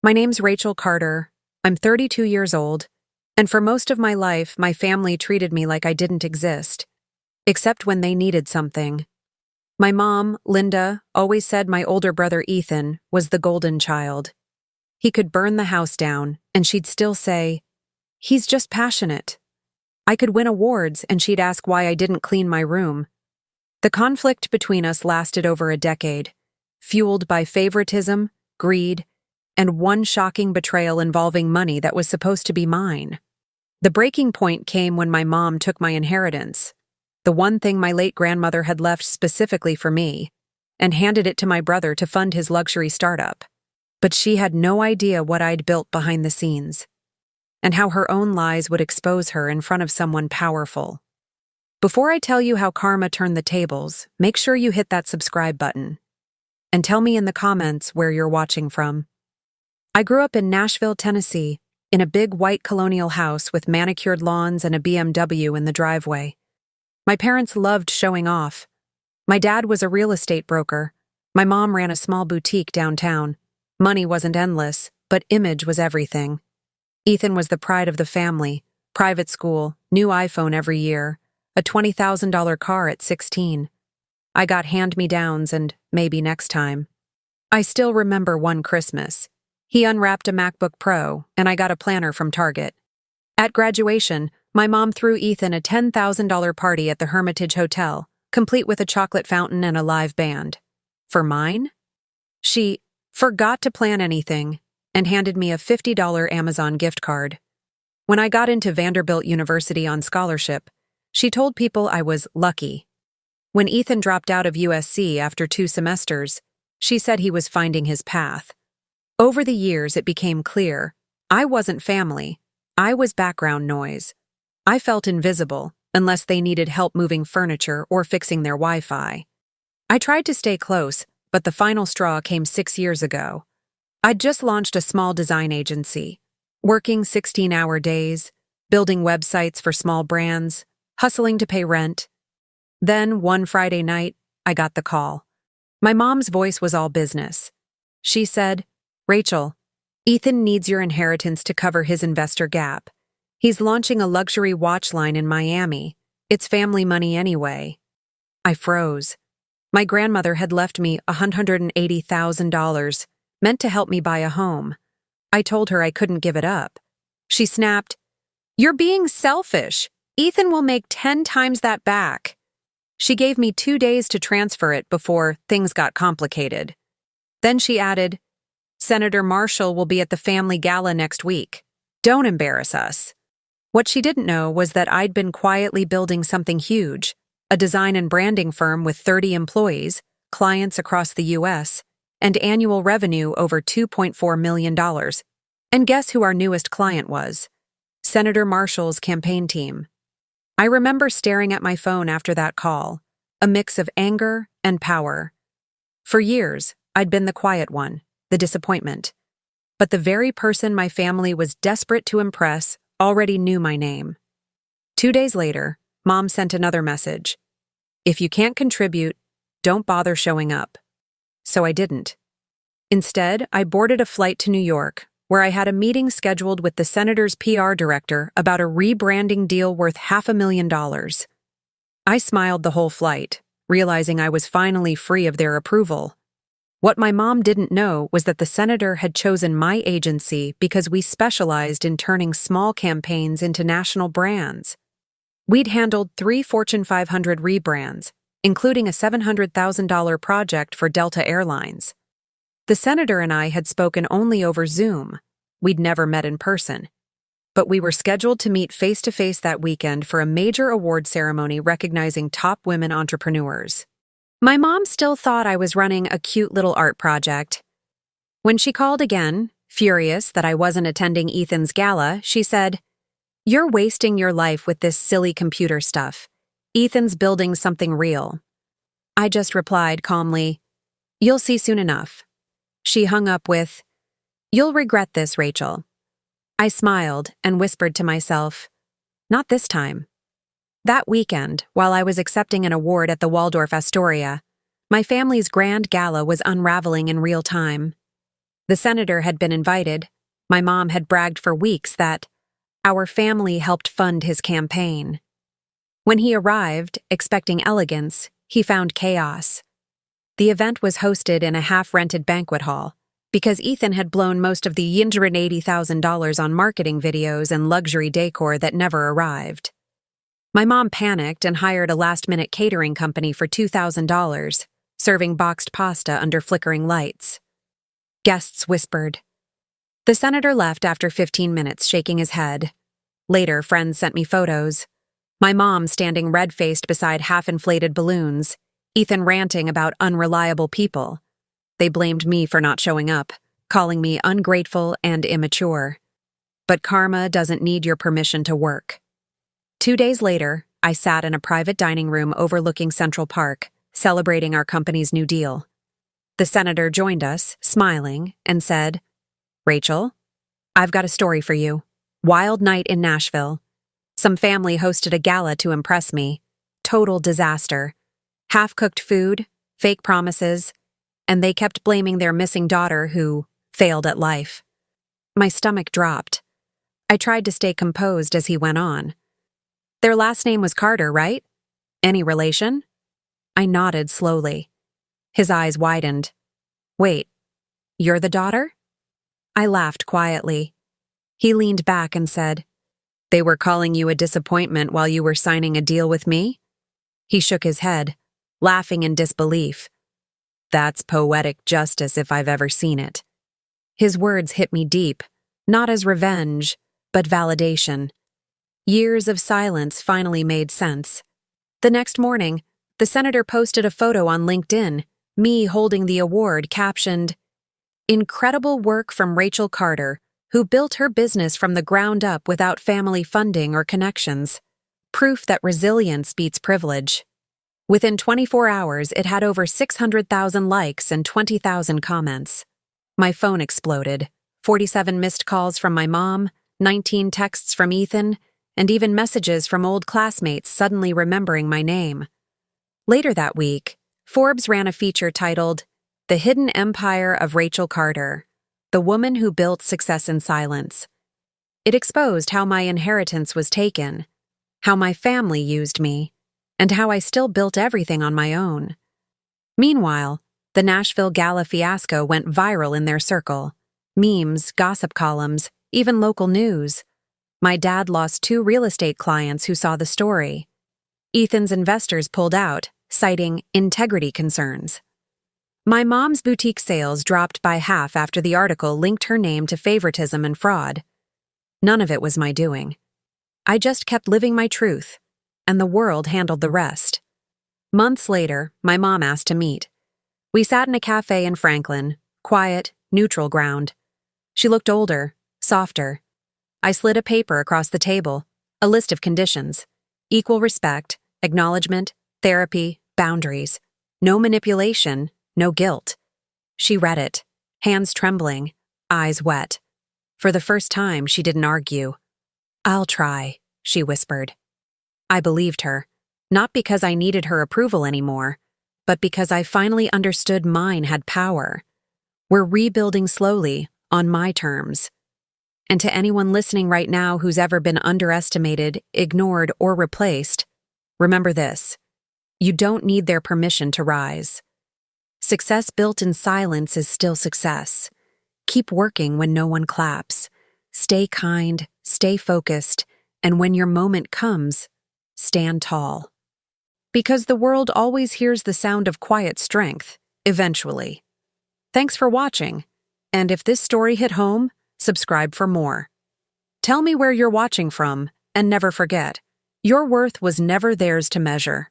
My name's Rachel Carter. I'm 32 years old, and for most of my life, my family treated me like I didn't exist, except when they needed something. My mom, Linda, always said my older brother Ethan was the golden child. He could burn the house down, and she'd still say, "He's just passionate." I could win awards, and she'd ask why I didn't clean my room. The conflict between us lasted over a decade, fueled by favoritism, greed, and one shocking betrayal involving money that was supposed to be mine. The breaking point came when my mom took my inheritance, the one thing my late grandmother had left specifically for me, and handed it to my brother to fund his luxury startup. But she had no idea what I'd built behind the scenes, and how her own lies would expose her in front of someone powerful. Before I tell you how karma turned the tables, make sure you hit that subscribe button. And tell me in the comments where you're watching from. I grew up in Nashville, Tennessee, in a big white colonial house with manicured lawns and a BMW in the driveway. My parents loved showing off. My dad was a real estate broker. My mom ran a small boutique downtown. Money wasn't endless, but image was everything. Ethan was the pride of the family, private school, new iPhone every year, a $20,000 car at 16. I got hand-me-downs and maybe next time. I still remember one Christmas. He unwrapped a MacBook Pro, and I got a planner from Target. At graduation, my mom threw Ethan a $10,000 party at the Hermitage Hotel, complete with a chocolate fountain and a live band. For mine? She forgot to plan anything and handed me a $50 Amazon gift card. When I got into Vanderbilt University on scholarship, she told people I was lucky. When Ethan dropped out of USC after 2 semesters, she said he was finding his path. Over the years, it became clear I wasn't family. I was background noise. I felt invisible unless they needed help moving furniture or fixing their Wi-Fi. I tried to stay close, but the final straw came 6 years ago. I'd just launched a small design agency, working 16-hour days, building websites for small brands, hustling to pay rent. Then, one Friday night, I got the call. My mom's voice was all business. She said, "Rachel, Ethan needs your inheritance to cover his investor gap. He's launching a luxury watch line in Miami. It's family money anyway." I froze. My grandmother had left me $180,000, meant to help me buy a home. I told her I couldn't give it up. She snapped, "You're being selfish. Ethan will make 10 times that back." She gave me 2 days to transfer it before things got complicated. Then she added, "Senator Marshall will be at the family gala next week. Don't embarrass us." What she didn't know was that I'd been quietly building something huge, a design and branding firm with 30 employees, clients across the U.S., and annual revenue over $2.4 million. And guess who our newest client was? Senator Marshall's campaign team. I remember staring at my phone after that call, a mix of anger and power. For years, I'd been the quiet one, the disappointment. But the very person my family was desperate to impress already knew my name. 2 days later, Mom sent another message. "If you can't contribute, don't bother showing up." So I didn't. Instead, I boarded a flight to New York, where I had a meeting scheduled with the senator's PR director about a rebranding deal worth $500,000. I smiled the whole flight, realizing I was finally free of their approval. What my mom didn't know was that the senator had chosen my agency because we specialized in turning small campaigns into national brands. We'd handled 3 Fortune 500 rebrands, including a $700,000 project for Delta Airlines. The senator and I had spoken only over Zoom. We'd never met in person. But we were scheduled to meet face-to-face that weekend for a major award ceremony recognizing top women entrepreneurs. My mom still thought I was running a cute little art project. When she called again, furious that I wasn't attending Ethan's gala, she said, "You're wasting your life with this silly computer stuff. Ethan's building something real." I just replied calmly, "You'll see soon enough." She hung up with, "You'll regret this, Rachel." I smiled and whispered to myself, "Not this time." That weekend, while I was accepting an award at the Waldorf Astoria, my family's grand gala was unraveling in real time. The senator had been invited. My mom had bragged for weeks that our family helped fund his campaign. When he arrived, expecting elegance, he found chaos. The event was hosted in a half-rented banquet hall because Ethan had blown most of the $180,000 on marketing videos and luxury decor that never arrived. My mom panicked and hired a last-minute catering company for $2,000, serving boxed pasta under flickering lights. Guests whispered. The senator left after 15 minutes, shaking his head. Later, friends sent me photos. My mom standing red-faced beside half-inflated balloons, Ethan ranting about unreliable people. They blamed me for not showing up, calling me ungrateful and immature. But karma doesn't need your permission to work. 2 days later, I sat in a private dining room overlooking Central Park, celebrating our company's new deal. The senator joined us, smiling, and said, "Rachel, I've got a story for you. Wild night in Nashville. Some family hosted a gala to impress me. Total disaster. Half-cooked food, fake promises, and they kept blaming their missing daughter who failed at life." My stomach dropped. I tried to stay composed as he went on. "Their last name was Carter, right? Any relation?" I nodded slowly. His eyes widened. "Wait, you're the daughter?" I laughed quietly. He leaned back and said, "They were calling you a disappointment while you were signing a deal with me?" He shook his head, laughing in disbelief. "That's poetic justice if I've ever seen it." His words hit me deep, not as revenge, but validation. Years of silence finally made sense. The next morning, the senator posted a photo on LinkedIn, me holding the award, captioned, "Incredible work from Rachel Carter, who built her business from the ground up without family funding or connections. Proof that resilience beats privilege." Within 24 hours, it had over 600,000 likes and 20,000 comments. My phone exploded. 47 missed calls from my mom, 19 texts from Ethan, and even messages from old classmates suddenly remembering my name. Later that week, Forbes ran a feature titled, "The Hidden Empire of Rachel Carter, the Woman Who Built Success in Silence." It exposed how my inheritance was taken, how my family used me, and how I still built everything on my own. Meanwhile, the Nashville Gala fiasco went viral in their circle. Memes, gossip columns, even local news. My dad lost 2 real estate clients who saw the story. Ethan's investors pulled out, citing integrity concerns. My mom's boutique sales dropped by half after the article linked her name to favoritism and fraud. None of it was my doing. I just kept living my truth, and the world handled the rest. Months later, my mom asked to meet. We sat in a cafe in Franklin, quiet, neutral ground. She looked older, softer. I slid a paper across the table, a list of conditions: equal respect, acknowledgement, therapy, boundaries. No manipulation, no guilt. She read it, hands trembling, eyes wet. For the first time, she didn't argue. "I'll try," she whispered. I believed her, not because I needed her approval anymore, but because I finally understood mine had power. We're rebuilding slowly, on my terms. And to anyone listening right now who's ever been underestimated, ignored, or replaced, remember this: you don't need their permission to rise. Success built in silence is still success. Keep working when no one claps. Stay kind, stay focused, and when your moment comes, stand tall. Because the world always hears the sound of quiet strength, eventually. Thanks for watching, and if this story hit home, subscribe for more. Tell me where you're watching from, and never forget, your worth was never theirs to measure.